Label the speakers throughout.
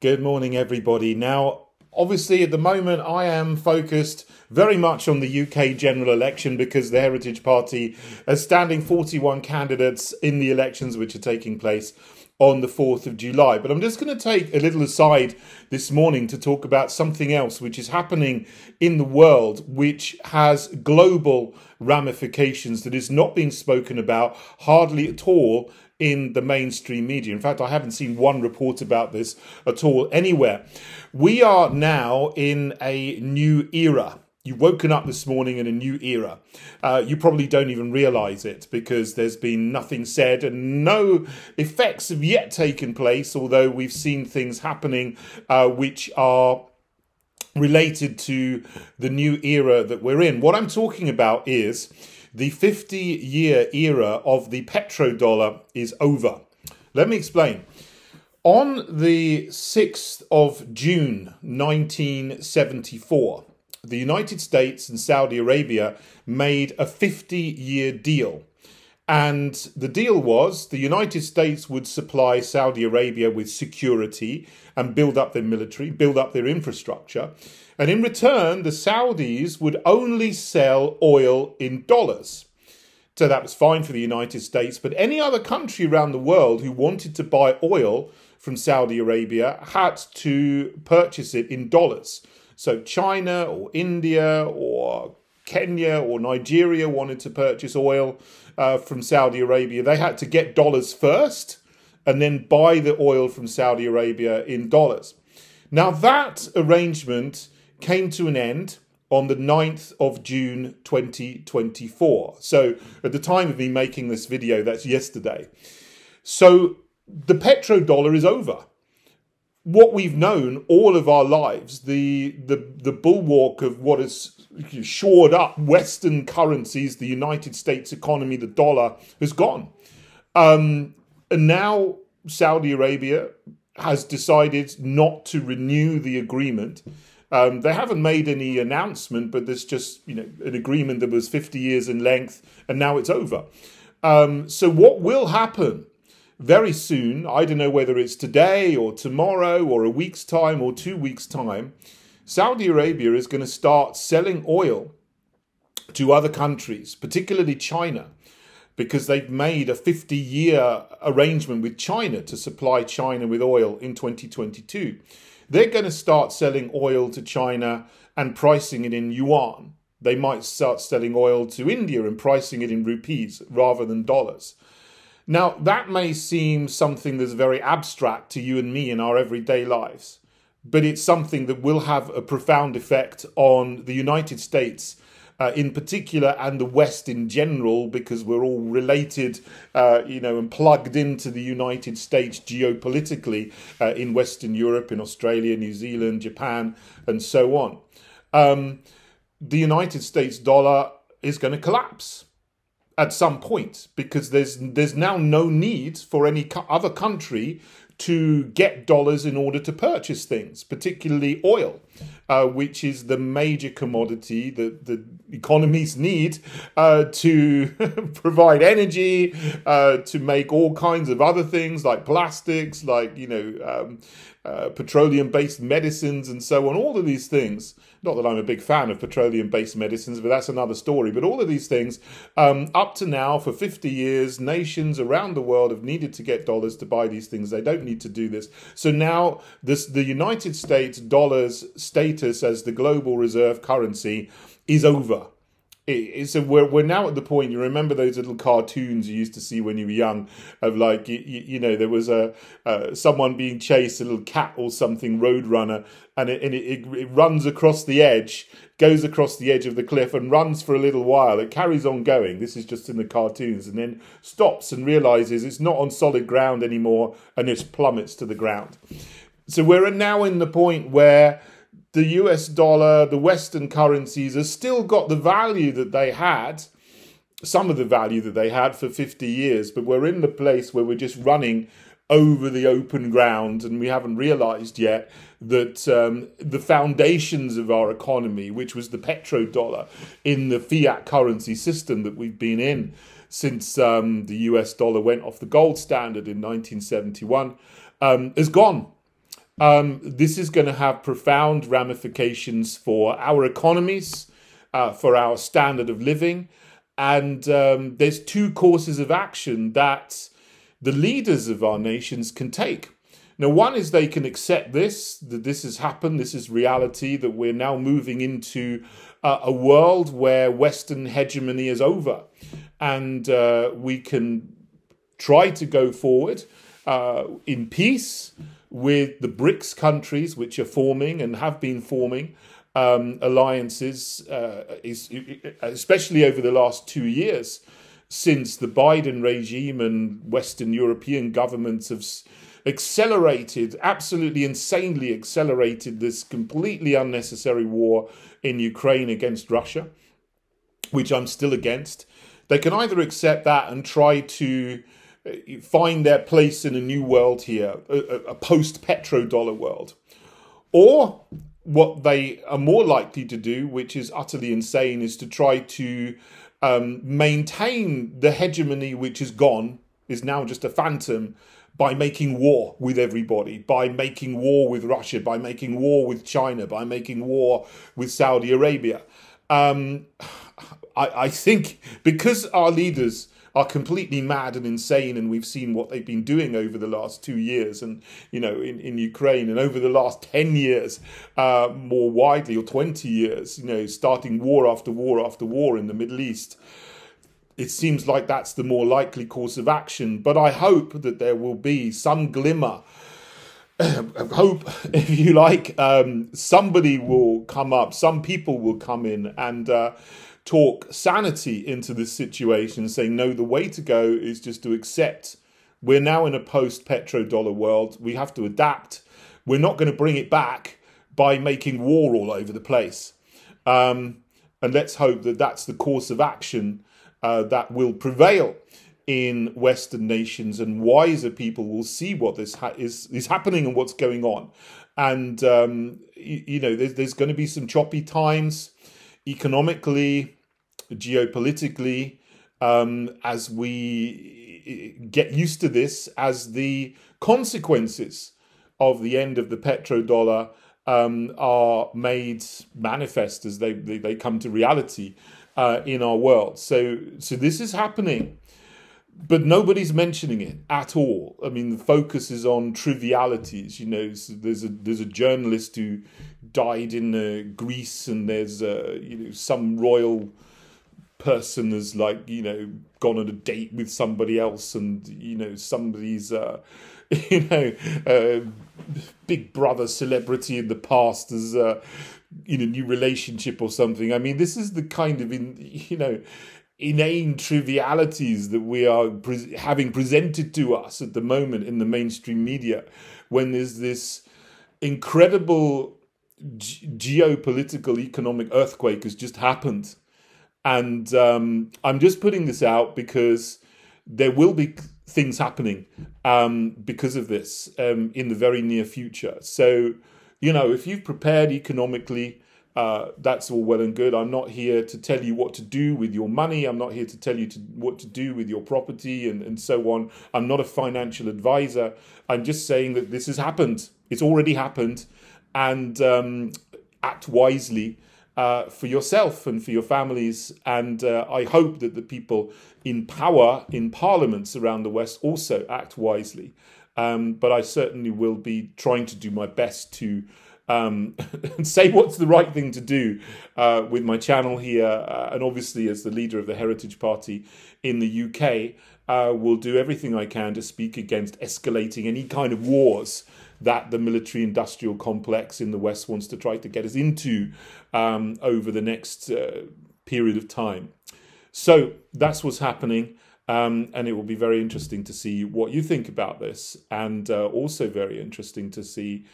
Speaker 1: Good morning, everybody. Now, obviously, at the moment, I am focused very much on the UK general election because the Heritage Party is standing 41 candidates in the elections which are taking place on the 4th of July. But I'm just going to take a little aside this morning to talk about something else which is happening in the world, which has global ramifications that is not being spoken about hardly at all in the mainstream media. In fact, I haven't seen one report about this at all anywhere. We are now in a new era. You've woken up this morning in a new era. You probably don't even realize it because there's been nothing said and no effects have yet taken place, although we've seen things happening which are related to the new era that we're in. What I'm talking about is the 50-year era of the petrodollar is over. Let me explain. On the 6th of June 1974, the United States and Saudi Arabia made a 50-year deal. And the deal was the United States would supply Saudi Arabia with security and build up their military, build up their infrastructure. And in return, the Saudis would only sell oil in dollars. So that was fine for the United States. But any other country around the world who wanted to buy oil from Saudi Arabia had to purchase it in dollars. So China or India or Kenya or Nigeria wanted to purchase oil from Saudi Arabia. They had to get dollars first and then buy the oil from Saudi Arabia in dollars. Now that arrangement came to an end on the 9th of June 2024. So at the time of me making this video, that's yesterday. So the petrodollar is over. What we've known all of our lives, the bulwark of what has shored up Western currencies, the United States economy, the dollar, has gone. And now Saudi Arabia has decided not to renew the agreement. They haven't made any announcement, but there's just an agreement that was 50 years in length, and now it's over. So what will happen very soon, I don't know whether it's today or tomorrow or a week's time or 2 weeks' time, Saudi Arabia is going to start selling oil to other countries, particularly China, because they've made a 50-year arrangement with China to supply China with oil in 2022. They're going to start selling oil to China and pricing it in yuan. They might start selling oil to India and pricing it in rupees rather than dollars. Now, that may seem something that's very abstract to you and me in our everyday lives, but it's something that will have a profound effect on the United States in particular and the West in general, because we're all related, and plugged into the United States geopolitically in Western Europe, in Australia, New Zealand, Japan, and so on. The United States dollar is going to collapse at some point, because there's now no need for any other country to get dollars in order to purchase things, particularly oil, which is the major commodity that the economies need to provide energy, to make all kinds of other things like plastics, like, petroleum-based medicines and so on. All of these things, not that I'm a big fan of petroleum-based medicines, but that's another story. But all of these things, up to now, for 50 years, nations around the world have needed to get dollars to buy these things. They don't need to do this. So now the United States dollar's status as the global reserve currency is over. So we're now at the point, you remember those little cartoons you used to see when you were young of like, there was someone being chased, a little cat or something, roadrunner, and it runs across the edge, goes across the edge of the cliff and runs for a little while. It carries on going. This is just in the cartoons, and then stops and realizes it's not on solid ground anymore and it plummets to the ground. So we're now in the point where the US dollar, the Western currencies have still got the value that they had, some of the value that they had for 50 years, but we're in the place where we're just running over the open ground, and we haven't realized yet that the foundations of our economy, which was the petrodollar in the fiat currency system that we've been in since the US dollar went off the gold standard in 1971, is gone. This is going to have profound ramifications for our economies, for our standard of living. And there's two courses of action that the leaders of our nations can take. Now, one is they can accept this, that this has happened, this is reality, that we're now moving into a world where Western hegemony is over. And we can try to go forward in peace with the BRICS countries, which are forming and have been forming alliances, especially over the last 2 years, since the Biden regime and Western European governments have accelerated, absolutely insanely accelerated, this completely unnecessary war in Ukraine against Russia, which I'm still against. They can either accept that and try to find their place in a new world here, a post-petrodollar world, or what they are more likely to do, which is utterly insane, is to try to maintain the hegemony which is gone, is now just a phantom, by making war with everybody, by making war with Russia, by making war with China, by making war with Saudi Arabia. I think because our leaders are completely mad and insane, and we've seen what they've been doing over the last 2 years, and in Ukraine, and over the last 10 years, more widely, or 20 years, starting war after war after war in the Middle East. It seems like that's the more likely course of action. But I hope that there will be some glimmer of hope, if you like. Somebody will come up, some people will come in and talk sanity into this situation, saying, no, the way to go is just to accept. We're now in a post-petrodollar world. We have to adapt. We're not going to bring it back by making war all over the place. And let's hope that that's the course of action that will prevail in Western nations, and wiser people will see what this is happening and what's going on. And, there's going to be some choppy times economically, geopolitically, as we get used to this, as the consequences of the end of the petrodollar are made manifest, as they come to reality in our world. So this is happening, but nobody's mentioning it at all. I mean, the focus is on trivialities. So there's a journalist who died in Greece, and there's some royal person has gone on a date with somebody else, and somebody's Big Brother celebrity in the past as new relationship or something. I mean, this is the kind of inane trivialities that we are having presented to us at the moment in the mainstream media, when there's this incredible geopolitical economic earthquake has just happened. And I'm just putting this out because there will be things happening because of this in the very near future. So, if you've prepared economically, that's all well and good. I'm not here to tell you what to do with your money. I'm not here to tell you what to do with your property and so on. I'm not a financial advisor. I'm just saying that this has happened. It's already happened. And act wisely for yourself and for your families. And I hope that the people in power in parliaments around the West also act wisely. But I certainly will be trying to do my best to say what's the right thing to do with my channel here. And obviously, as the leader of the Heritage Party in the UK, will do everything I can to speak against escalating any kind of wars that the military-industrial complex in the West wants to try to get us into over the next period of time. So that's what's happening. And it will be very interesting to see what you think about this, and also very interesting to see,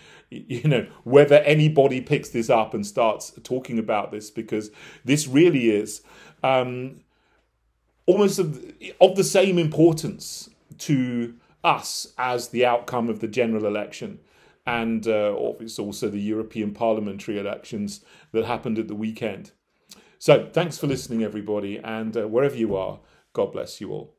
Speaker 1: whether anybody picks this up and starts talking about this, because this really is almost of the same importance to us as the outcome of the general election, and obviously also the European parliamentary elections that happened at the weekend. So thanks for listening, everybody, and wherever you are, God bless you all.